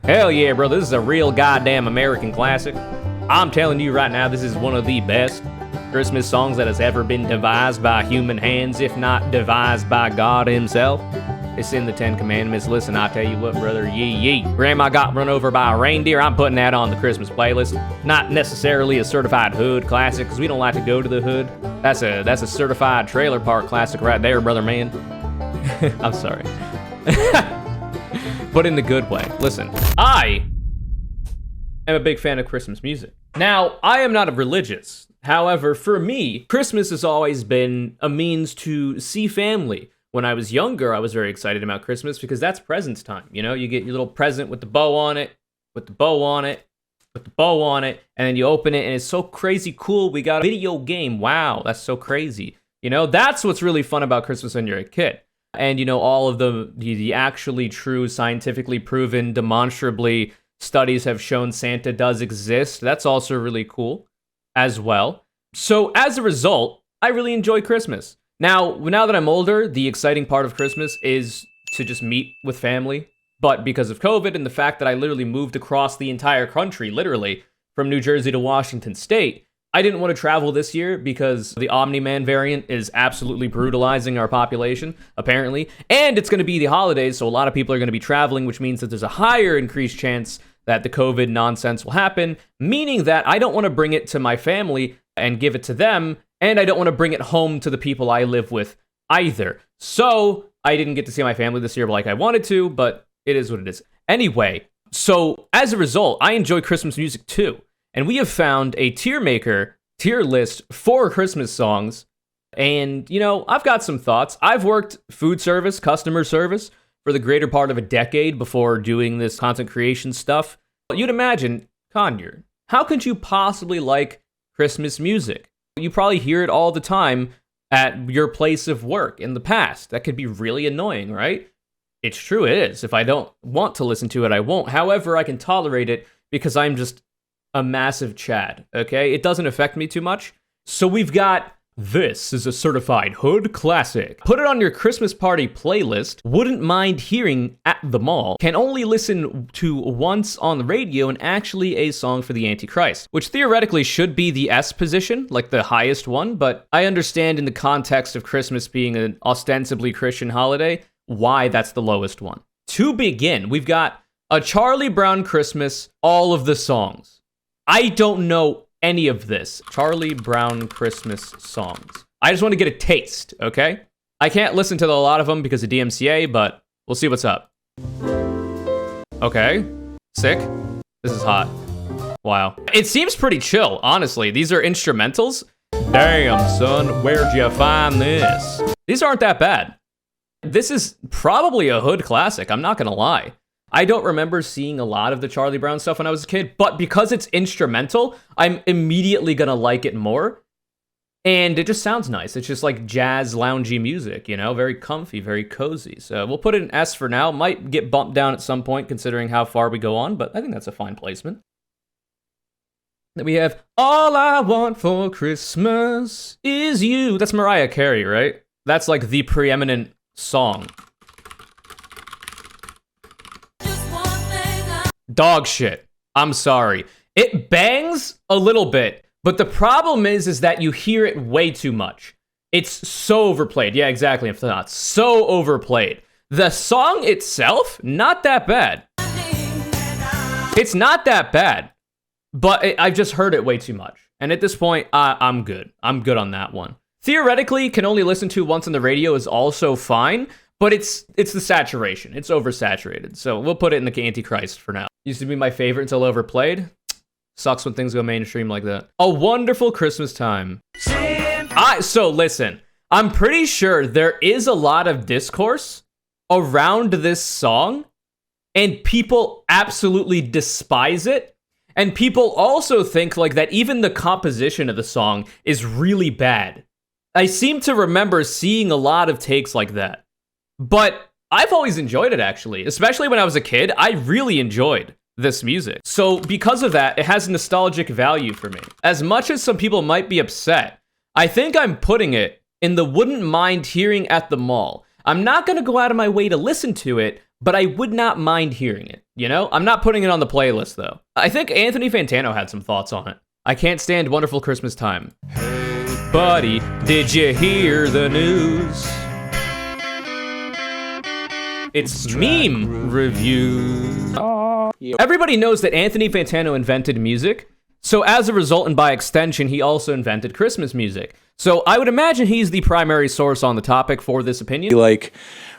Hell yeah, bro, this is a real goddamn American classic. I'm telling you right now, this is one of the best Christmas songs that has ever been devised by human hands, if not devised by God himself. It's in the Ten Commandments. Listen, I tell you what, brother, yee. Grandma got run over by a reindeer. I'm putting that on the Christmas playlist. Not necessarily a certified hood classic, because we don't like to go to the hood. That's a certified trailer park classic right there, brother man. I'm sorry. But in the good way. Listen, I am a big fan of Christmas music. Now, I am not religious. However, for me, Christmas has always been a means to see family. When I was younger, I was very excited about Christmas because that's presents time. You know, you get your little present with the bow on it, with the bow on it, with the bow on it, and then you open it and it's so crazy cool. We got a video game. Wow, that's so crazy. You know, that's what's really fun about Christmas when you're a kid. And, you know, all of the actually true, scientifically proven, demonstrably studies have shown Santa does exist. That's also really cool as well. So as a result, I really enjoy Christmas. Now that I'm older, the exciting part of Christmas is to just meet with family. But because of COVID and the fact that I literally moved across the entire country, literally, from New Jersey to Washington State, I didn't want to travel this year because the Omni-Man variant is absolutely brutalizing our population, apparently. And it's going to be the holidays, so a lot of people are going to be traveling, which means that there's a higher increased chance that the COVID nonsense will happen, meaning that I don't want to bring it to my family and give it to them, and I don't want to bring it home to the people I live with either. So I didn't get to see my family this year like I wanted to, but it is what it is. Anyway, so as a result, I enjoy Christmas music too. And we have found a tier list for Christmas songs. And, you know, I've got some thoughts. I've worked food service, customer service for the greater part of a decade before doing this content creation stuff. You'd imagine, conure, how could you possibly like Christmas music? You probably hear it all the time at your place of work in the past. That could be really annoying, right? It's true, it is. If I don't want to listen to it, I won't. However, I can tolerate it because I'm just a massive Chad, okay? It doesn't affect me too much. So we've got This is a certified hood classic. Put it on your Christmas party playlist. Wouldn't mind hearing at the mall. Can only listen to once on the radio, and actually a song for the Antichrist, which theoretically should be the S position, like the highest one, but I understand in the context of Christmas being an ostensibly Christian holiday, why that's the lowest one. To begin, we've got A Charlie Brown Christmas, all of the songs. I don't know any of this. Charlie Brown Christmas songs. I just want to get a taste, okay? I can't listen to a lot of them because of DMCA, but we'll see what's up. Okay. Sick. This is hot. Wow. It seems pretty chill, honestly. These are instrumentals. Damn, son, where'd you find this? These aren't that bad. This is probably a hood classic, I'm not gonna lie. I don't remember seeing a lot of the Charlie Brown stuff when I was a kid, but because it's instrumental, I'm immediately gonna like it more. And it just sounds nice. It's just like jazz, loungy music, you know? Very comfy, very cozy. So we'll put it in S for now. Might get bumped down at some point considering how far we go on, but I think that's a fine placement. Then we have All I Want for Christmas Is You. That's Mariah Carey, right? That's like the preeminent song. Dog shit. I'm sorry. It bangs a little bit, but the problem is that you hear it way too much. It's so overplayed. Yeah, exactly. If not, so overplayed. The song itself, not that bad. It's not that bad, but I've just heard it way too much. And at this point, I'm good. I'm good on that one. Theoretically, can only listen to once on the radio is also fine, but it's the saturation. It's oversaturated. So we'll put it in the Antichrist for now. Used to be my favorite until overplayed. Sucks when things go mainstream like that. A Wonderful Christmas Time. So listen, I'm pretty sure there is a lot of discourse around this song, and people absolutely despise it. And people also think like that even the composition of the song is really bad. I seem to remember seeing a lot of takes like that. But I've always enjoyed it, actually. Especially when I was a kid, I really enjoyed this music. So because of that, it has nostalgic value for me. As much as some people might be upset, I think I'm putting it in the wouldn't mind hearing at the mall. I'm not going to go out of my way to listen to it, but I would not mind hearing it, you know? I'm not putting it on the playlist, though. I think Anthony Fantano had some thoughts on it. I can't stand Wonderful Christmas Time. Hey, buddy, did you hear the news? It's meme reviews. Everybody knows that Anthony Fantano invented music, so as a result, and by extension, he also invented Christmas music. So I would imagine he's the primary source on the topic for this opinion. Like,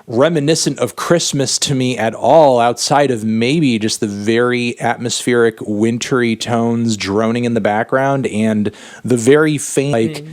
reminiscent of Christmas to me at all, outside of maybe just the very atmospheric wintry tones droning in the background and the very faint, like,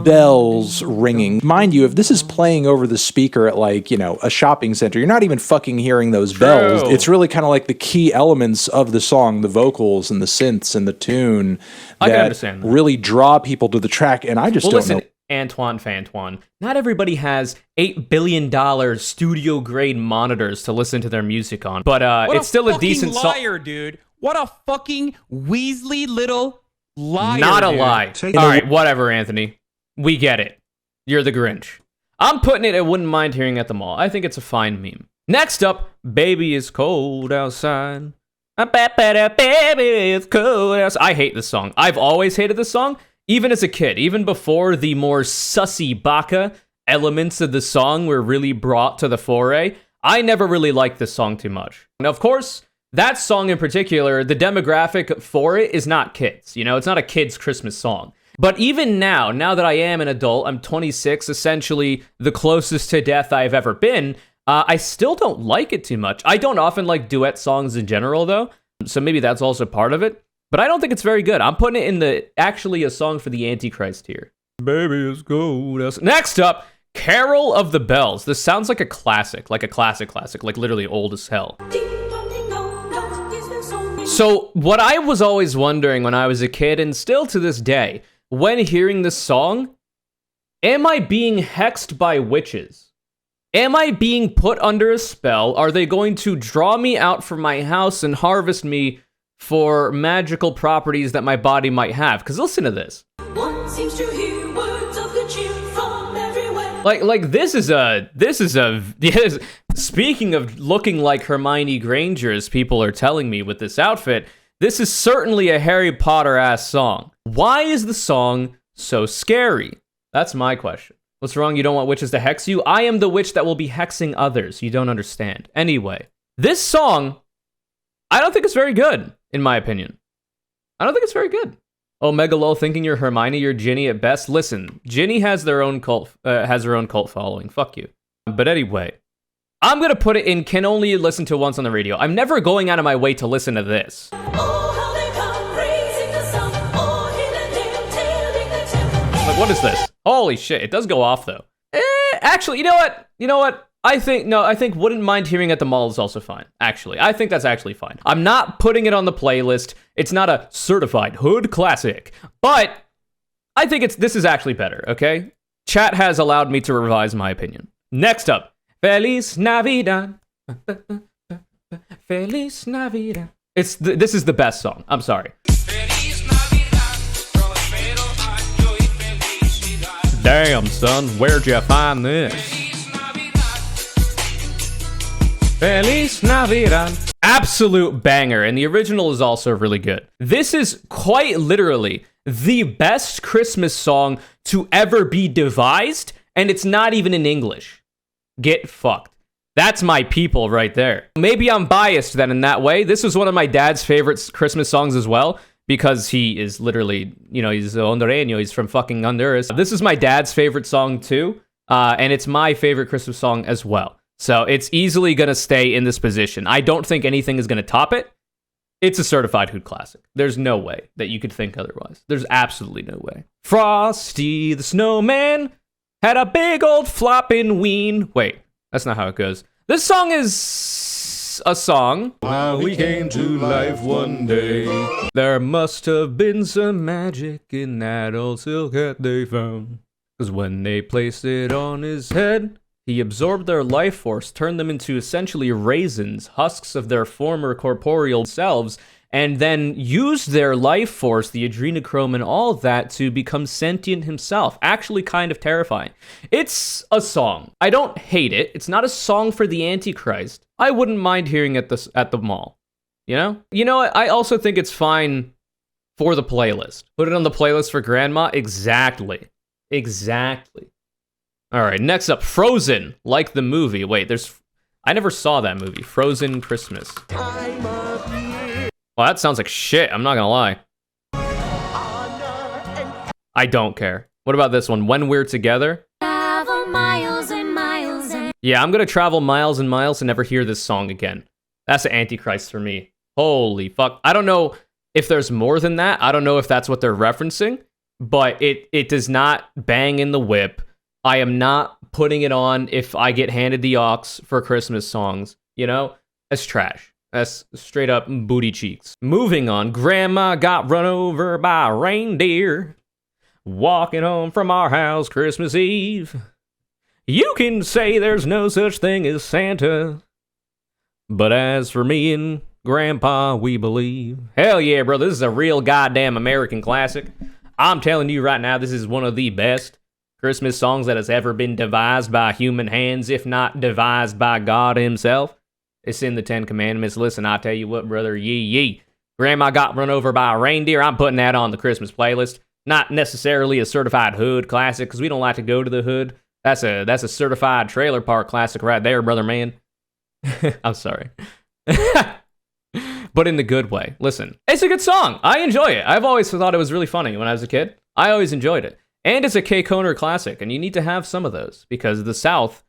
bells ringing. Mind you, if this is playing over the speaker at, like, you know, a shopping center, you're not even fucking hearing those bells. It's really kind of like the key elements of the song, the vocals and the synths and the tune that really draw people to the track. And I just don't know. Antoine Fantoine, not everybody has $8 billion studio-grade monitors to listen to their music on, but it's still a decent song. Liar, dude. What a fucking Weasley little liar, Not a dude. lie. All right, whatever, Anthony. We get it. You're the Grinch. I'm putting it, I wouldn't mind hearing at the mall. I think it's a fine meme. Next up, Baby It's Cold Outside. Baby It's Cold Outside. I hate this song. I've always hated this song. Even as a kid, even before the more sussy baka elements of the song were really brought to the foray, I never really liked this song too much. And of course, that song in particular, the demographic for it is not kids. You know, it's not a kid's Christmas song. But even now that I am an adult, I'm 26, essentially the closest to death I've ever been, I still don't like it too much. I don't often like duet songs in general, though, so maybe that's also part of it. But I don't think it's very good. I'm putting it in the actually a song for the Antichrist here. Baby is gold. Next up, Carol of the Bells. This sounds like a classic, like literally old as hell. So what I was always wondering when I was a kid, and still to this day, when hearing this song, am I being hexed by witches? Am I being put under a spell? Are they going to draw me out from my house and harvest me for magical properties that my body might have? Because listen to this. One seems to hear words of good cheer from everywhere. Like this is a yes, speaking of looking like Hermione Granger, as people are telling me with this outfit, this is certainly a Harry Potter-ass song. Why is the song so scary? That's my question. What's wrong? You don't want witches to hex you? I am the witch that will be hexing others. You don't understand. Anyway, this song, I don't think it's very good. In my opinion, I don't think it's very good. Oh, Megalol, thinking you're Hermione, you're Ginny at best. Listen, Ginny has her own cult following. Fuck you. But anyway, I'm gonna put it in can only listen to once on the radio. I'm never going out of my way to listen to this. Oh, how they come praising the sun, like, what is this? Holy shit! It does go off though. Actually, you know what? I think wouldn't mind hearing at the mall is also fine. Actually, I think that's actually fine. I'm not putting it on the playlist. It's not a certified hood classic, but I think this is actually better, okay? Chat has allowed me to revise my opinion. Next up, Feliz Navidad. Feliz Navidad. This is the best song. I'm sorry. Damn, son, where'd you find this? Feliz Navidad. Absolute banger, and the original is also really good. This is quite literally the best Christmas song to ever be devised, and it's not even in English. Get fucked. That's my people right there. Maybe I'm biased then in that way. This was one of my dad's favorite Christmas songs as well, because he is literally, you know, he's hondureño, he's from fucking Honduras. This is my dad's favorite song too, and it's my favorite Christmas song as well. So it's easily going to stay in this position. I don't think anything is going to top it. It's a certified hood classic. There's no way that you could think otherwise. There's absolutely no way. Frosty the Snowman had a big old flopping ween. Wait, that's not how it goes. This song is a song. How we came to life one day. There must have been some magic in that old silk hat they found. 'Cause when they placed it on his head, he absorbed their life force, turned them into essentially raisins, husks of their former corporeal selves, and then used their life force, the adrenochrome and all of that, to become sentient himself. Actually kind of terrifying. It's a song. I don't hate it. It's not a song for the Antichrist. I wouldn't mind hearing it at the mall. You know? You know what? I also think it's fine for the playlist. Put it on the playlist for grandma? Exactly. Exactly. All right, next up, Frozen, like the movie. Wait, I never saw that movie, Frozen Christmas. Well, that sounds like shit, I'm not gonna lie. I don't care. What about this one, When We're Together? Travel miles and miles and... Yeah, I'm gonna travel miles and miles and never hear this song again. That's the Antichrist for me. Holy fuck. I don't know if there's more than that. I don't know if that's what they're referencing, but it does not bang in the whip. I am not putting it on if I get handed the aux for Christmas songs, you know? That's trash. That's straight up booty cheeks. Moving on, Grandma got run over by a reindeer, walking home from our house Christmas Eve. You can say there's no such thing as Santa, but as for me and Grandpa, we believe. Hell yeah, bro, this is a real goddamn American classic. I'm telling you right now, this is one of the best Christmas songs that has ever been devised by human hands, if not devised by God himself. It's in the 10 Commandments. Listen, I tell you what, brother, yee. Grandma got run over by a reindeer. I'm putting that on the Christmas playlist. Not necessarily a certified hood classic, because we don't like to go to the hood. That's a certified trailer park classic right there, brother man. I'm sorry. But in the good way. Listen, it's a good song. I enjoy it. I've always thought it was really funny when I was a kid. I always enjoyed it. And it's a K-Koner classic, and you need to have some of those, because the South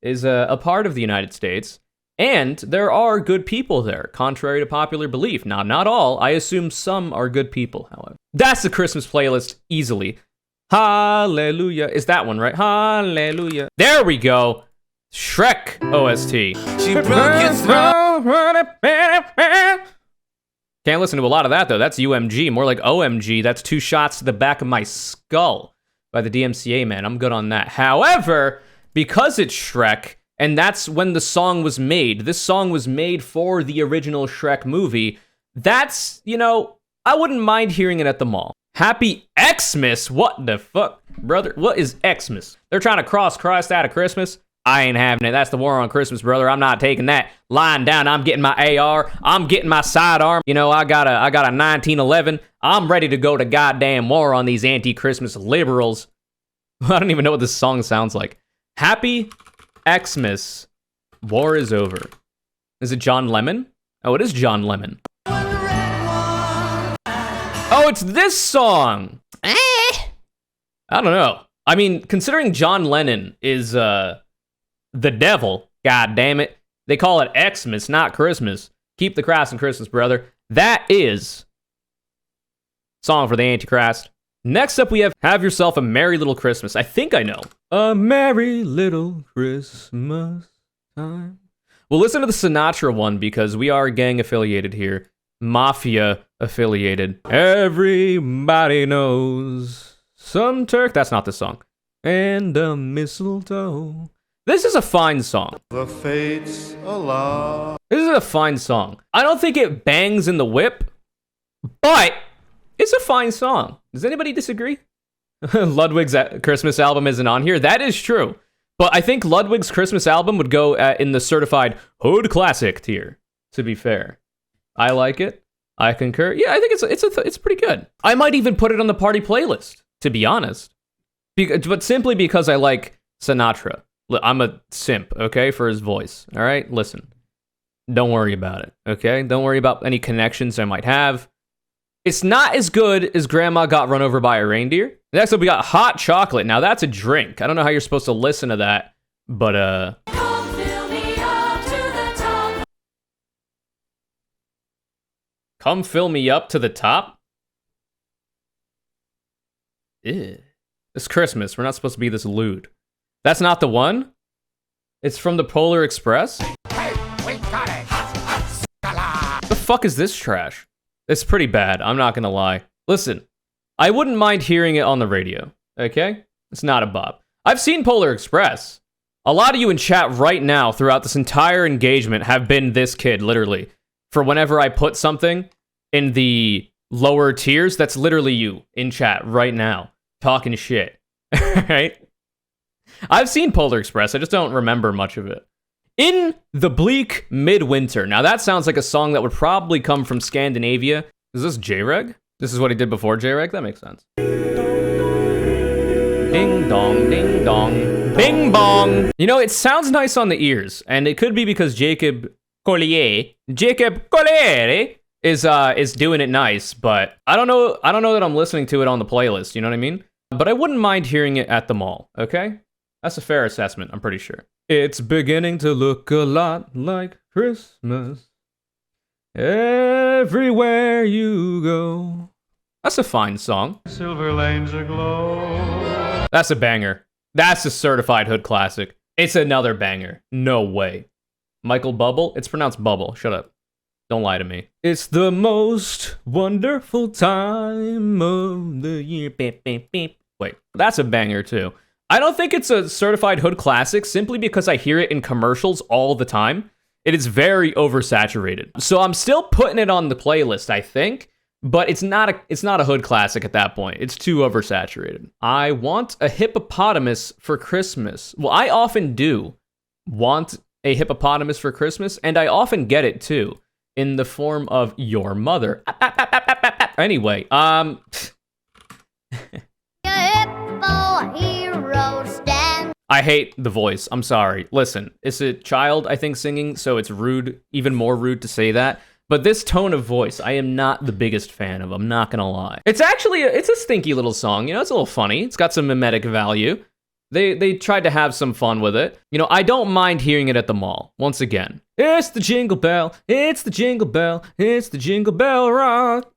is a part of the United States, and there are good people there, contrary to popular belief. Now, not all. I assume some are good people, however. That's the Christmas playlist, easily. Hallelujah. Is that one, right? Hallelujah. There we go. Shrek OST. She broke your throat. Can't listen to a lot of that, though. That's UMG. More like OMG. That's 2 shots to the back of my skull by the DMCA, man. I'm good on that. However, because it's Shrek, and that's when the song was made. This song was made for the original Shrek movie. That's, you know, I wouldn't mind hearing it at the mall. Happy Xmas? What the fuck, brother? What is Xmas? They're trying to cross Christ out of Christmas? I ain't having it. That's the war on Christmas, brother. I'm not taking that. Lying down, I'm getting my AR. I'm getting my sidearm. You know, I got a 1911. I'm ready to go to goddamn war on these anti-Christmas liberals. I don't even know what this song sounds like. Happy Xmas. War is over. Is it John Lemon? Oh, it is John Lemon. Oh, it's this song. I don't know. I mean, considering John Lennon is, the devil, god damn it. They call it Xmas, not Christmas. Keep the Christ in Christmas, brother. That is song for the Antichrist. Next up, we have Yourself a Merry Little Christmas. I think I know. A merry little Christmas time. We'll listen to the Sinatra one because we are gang affiliated here. Mafia affiliated. Everybody knows some Turk. That's not the song. And a mistletoe. This is a fine song. The fates allow. This is a fine song. I don't think it bangs in the whip, but it's a fine song. Does anybody disagree? Ludwig's Christmas album isn't on here. That is true. But I think Ludwig's Christmas album would go in the certified hood classic tier, to be fair. I like it. I concur. Yeah, I think it's pretty good. I might even put it on the party playlist, to be honest. But simply because I like Sinatra. I'm a simp, okay, for his voice, all right? Listen, don't worry about it, okay? Don't worry about any connections I might have. It's not as good as Grandma Got Run Over by a Reindeer. Next up, we got Hot Chocolate. Now, that's a drink. I don't know how you're supposed to listen to that, but, Come fill me up to the top. Come fill me up to the top? Ew. It's Christmas. We're not supposed to be this lewd. That's not the one? It's from the Polar Express? Hey, we got it. The fuck is this trash? It's pretty bad, I'm not gonna lie. Listen, I wouldn't mind hearing it on the radio, okay? It's not a bop. I've seen Polar Express. A lot of you in chat right now throughout this entire engagement have been this kid, literally. For whenever I put something in the lower tiers, that's literally you in chat right now, talking shit. Right? I've seen Polar Express, I just don't remember much of it. In the Bleak Midwinter. Now that sounds like a song that would probably come from Scandinavia. Is this J-Reg? This is what he did before J-Reg? That makes sense. Ding dong, ding dong, bing bong. You know, it sounds nice on the ears, and it could be because Jacob Collier is doing it nice, but I don't know that I'm listening to it on the playlist, you know what I mean? But I wouldn't mind hearing it at the mall, okay? That's a fair assessment, I'm pretty sure. It's beginning to look a lot like Christmas everywhere you go. That's a fine song. Silver lanes aglow. That's a banger. That's a certified hood classic. It's another banger. No way. Michael Bubble? It's pronounced Bubble. Shut up. Don't lie to me. It's the most wonderful time of the year. Beep, beep, beep. Wait, that's a banger too. I don't think it's a certified hood classic simply because I hear it in commercials all the time. It is very oversaturated. So I'm still putting it on the playlist, I think, but it's not a hood classic at that point. It's too oversaturated. I want a hippopotamus for Christmas. Well, I often do want a hippopotamus for Christmas, and I often get it too, in the form of your mother. Anyway, I hate the voice. I'm sorry. Listen, it's a child, I think, singing, so it's rude, even more rude to say that. But this tone of voice, I am not the biggest fan of. I'm not gonna lie. It's actually, it's a stinky little song. You know, it's a little funny. It's got some mimetic value. They tried to have some fun with it. You know, I don't mind hearing it at the mall. Once again, it's the Jingle Bell, it's the Jingle Bell, it's the Jingle Bell Rock.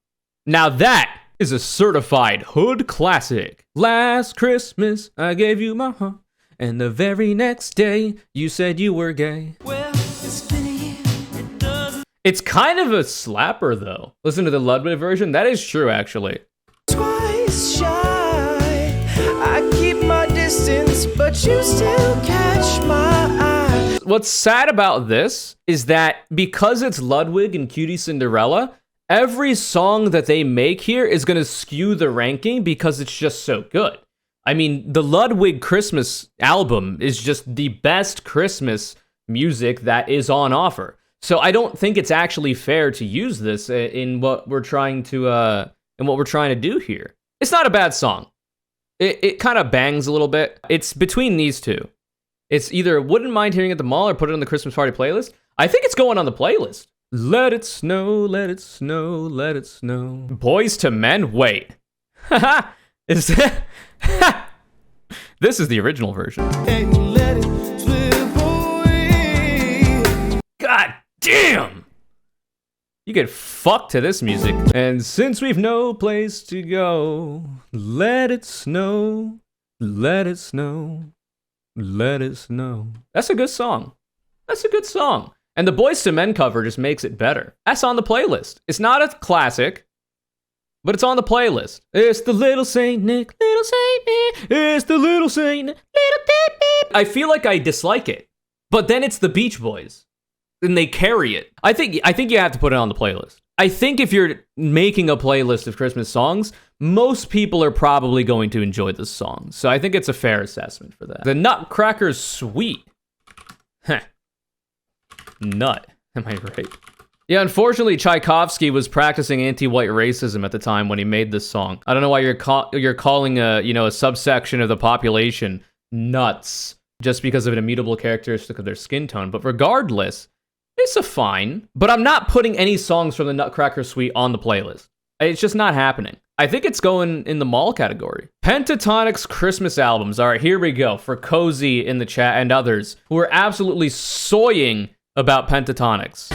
Now that is a certified hood classic. Last Christmas, I gave you my heart, and the very next day, you said you were gay. Well, it's been a year, it doesn't... It's kind of a slapper, though. Listen to the Ludwig version. That is true, actually. Twice shy, I keep my distance, but you still catch my eye. What's sad about this is that because it's Ludwig and Cutie Cinderella, every song that they make here is going to skew the ranking because it's just so good. I mean, the Ludwig Christmas album is just the best Christmas music that is on offer. So I don't think it's actually fair to use this in what we're trying to do here. It's not a bad song. It kind of bangs a little bit. It's between these two. It's either wouldn't mind hearing it at the mall or put it on the Christmas party playlist. I think it's going on the playlist. Let it snow, let it snow, let it snow. Boys to Men? Wait. Haha. Is that... This is the original version. And let it slip away. God damn! You get fucked to this music. And since we've no place to go, let it snow, let it snow, let it snow. That's a good song. That's a good song. And the Boys to Men cover just makes it better. That's on the playlist. It's not a classic, but it's on the playlist. It's the little Saint Nick, little Saint Nick. It's the little Saint Nick, little Saint Nick. I feel like I dislike it, but then it's the Beach Boys, and they carry it. I think you have to put it on the playlist. I think if you're making a playlist of Christmas songs, most people are probably going to enjoy this song. So I think it's a fair assessment for that. The Nutcracker Suite. Heh. Nut. Am I right? Yeah, unfortunately, Tchaikovsky was practicing anti-white racism at the time when he made this song. I don't know why you're calling a subsection of the population nuts just because of an immutable characteristic of their skin tone. But regardless, it's a fine. But I'm not putting any songs from the Nutcracker Suite on the playlist. It's just not happening. I think it's going in the mall category. Pentatonic's Christmas albums. All right, here we go. For Cozy in the chat and others who are absolutely soying about Pentatonics.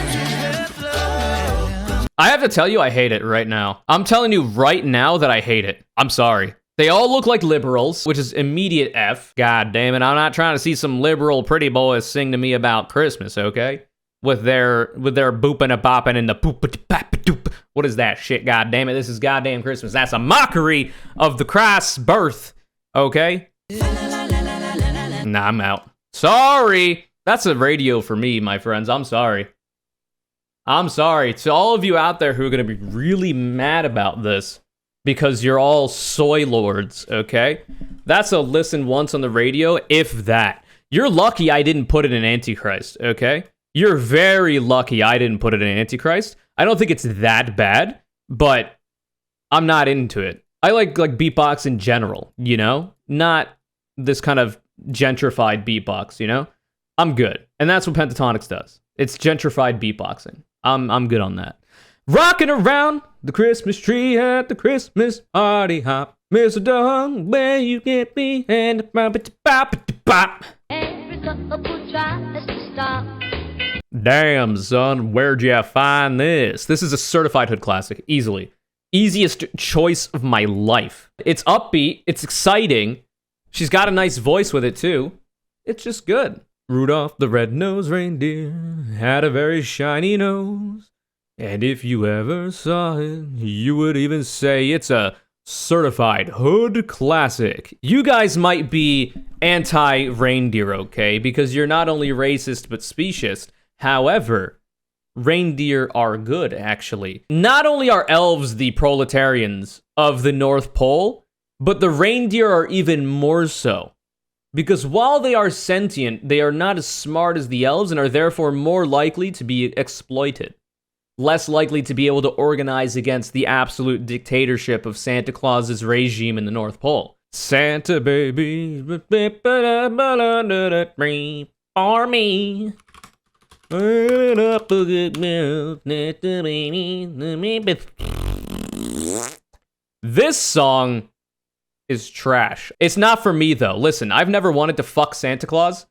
I have to tell you, I hate it right now. I'm telling you right now that I hate it. I'm sorry. They all look like liberals, which is immediate F. God damn it, I'm not trying to see some liberal pretty boys sing to me about Christmas, okay? With their booping a bopping and the poop-a-doop. What is that shit, god damn it? This is goddamn Christmas. That's a mockery of the Christ's birth, okay? Nah, I'm out. Sorry. That's a radio for me, my friends. I'm sorry. I'm sorry to all of you out there who are going to be really mad about this because you're all soy lords, okay? That's a listen once on the radio, if that. You're lucky I didn't put it in Antichrist, okay? You're very lucky I didn't put it in Antichrist. I don't think it's that bad, but I'm not into it. I like beatbox in general, you know? Not this kind of gentrified beatbox, you know? I'm good. And that's what Pentatonics does. It's gentrified beatboxing. I'm good on that. Rocking around the Christmas tree at the Christmas party hop. Mr. Dog, where you get me and bop. Every couple tries to stop. Damn, son, where'd you find this? This is a certified hood classic, easily. Easiest choice of my life. It's upbeat, it's exciting. She's got a nice voice with it too. It's just good. Rudolph the red-nosed reindeer had a very shiny nose. And if you ever saw it, you would even say it's a certified hood classic. You guys might be anti-reindeer, okay? Because you're not only racist, but speciest. However, reindeer are good, actually. Not only are elves the proletarians of the North Pole, but the reindeer are even more so. Because while they are sentient, they are not as smart as the elves and are therefore more likely to be exploited. Less likely to be able to organize against the absolute dictatorship of Santa Claus's regime in the North Pole. Santa baby, for me. This song is trash. It's not for me though. Listen, I've never wanted to fuck Santa Claus.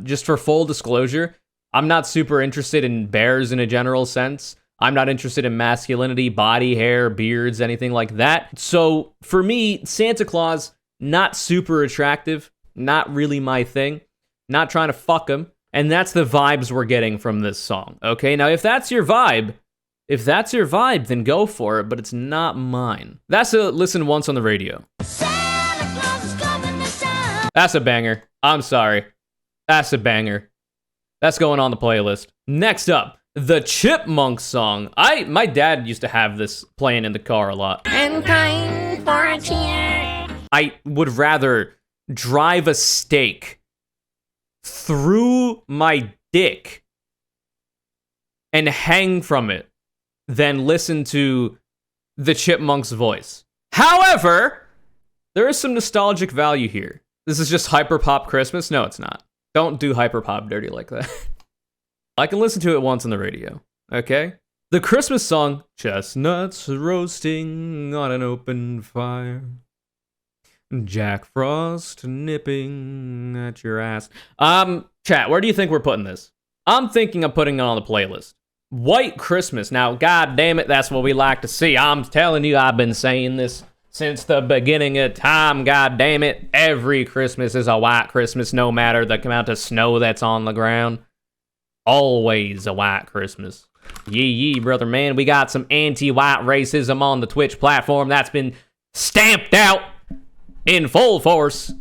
Just for full disclosure, I'm not super interested in bears in a general sense. I'm not interested in masculinity, body hair, beards, anything like that. So for me, Santa Claus, not super attractive, not really my thing, not trying to fuck him. And that's the vibes we're getting from this song. Okay, now if that's your vibe, then go for it, but it's not mine. That's a listen once on the radio. Santa Claus is coming to town. That's a banger. I'm sorry. That's a banger. That's going on the playlist. Next up, the Chipmunk song. My dad used to have this playing in the car a lot. I'm crying for a tear. I would rather drive a stake through my dick and hang from it than listen to the Chipmunk's voice. However, there is some nostalgic value here. This is just hyperpop Christmas. No, it's not. Don't do hyperpop dirty like that. I can listen to it once on the radio, okay? The Christmas song, chestnuts roasting on an open fire, Jack Frost nipping at your ass. Chat, where do you think we're putting this? I'm thinking of putting it on the playlist. White Christmas. Now, god damn it, that's what we like to see. I'm telling you, I've been saying this since the beginning of time, god damn it. Every Christmas is a white Christmas, no matter the amount of snow that's on the ground. Always a white Christmas. Yee, brother man. We got some anti-white racism on the Twitch platform that's been stamped out in full force.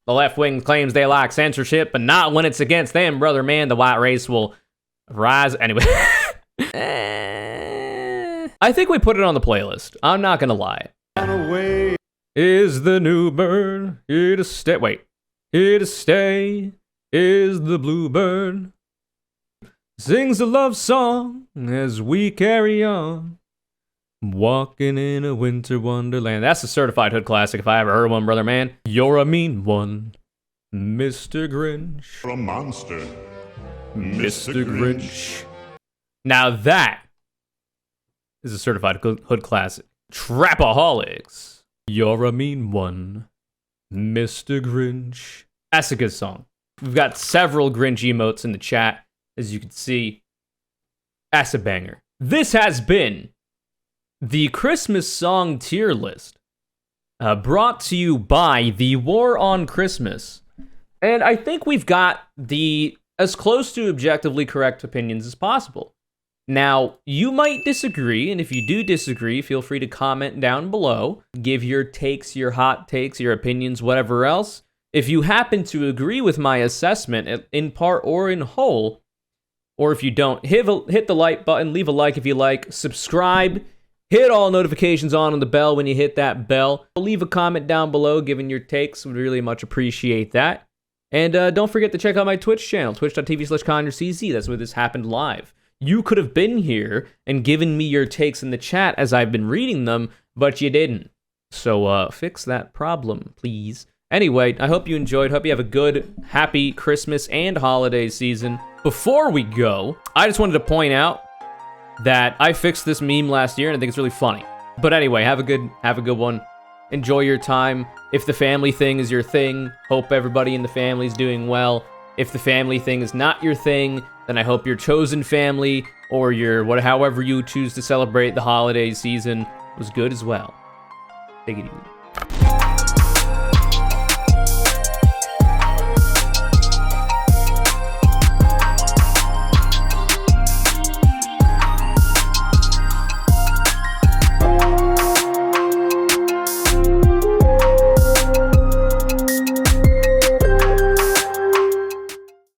The left wing claims they like censorship, but not when it's against them, brother man. The white race will rise. Anyway. I think we put it on the playlist. I'm not gonna lie. Away. Is the new bird here to stay? Wait. Here to stay is the bluebird. Sings a love song as we carry on. Walking in a winter wonderland. That's a certified hood classic if I ever heard one, brother man. You're a mean one, Mr. Grinch. A monster. Mr. Grinch. Now that is a certified hood classic. Trapaholics. You're a mean one, Mr. Grinch. That's a good song. We've got several Grinch emotes in the chat, as you can see. That's a banger. This has been the Christmas song tier list, brought to you by the War on Christmas. And I think we've got the as close to objectively correct opinions as possible. Now, you might disagree, and if you do disagree, feel free to comment down below. Give your takes, your hot takes, your opinions, whatever else. If you happen to agree with my assessment in part or in whole, Or if you don't, hit the like button, leave a like if you like, subscribe, hit all notifications on the bell when you hit that bell. Leave a comment down below giving your takes. Would really much appreciate that. And don't forget to check out my Twitch channel, twitch.tv/ConnorCZ. That's where this happened live. You could have been here and given me your takes in the chat as I've been reading them, but you didn't. So fix that problem, please. Anyway, I hope you enjoyed. Hope you have a good, happy Christmas and holiday season. Before we go, I just wanted to point out that I fixed this meme last year and I think it's really funny. But anyway, have a good one. Enjoy your time. If the family thing is your thing, hope everybody in the family is doing well. If the family thing is not your thing, then I hope your chosen family or however you choose to celebrate the holiday season was good as well. Take it easy.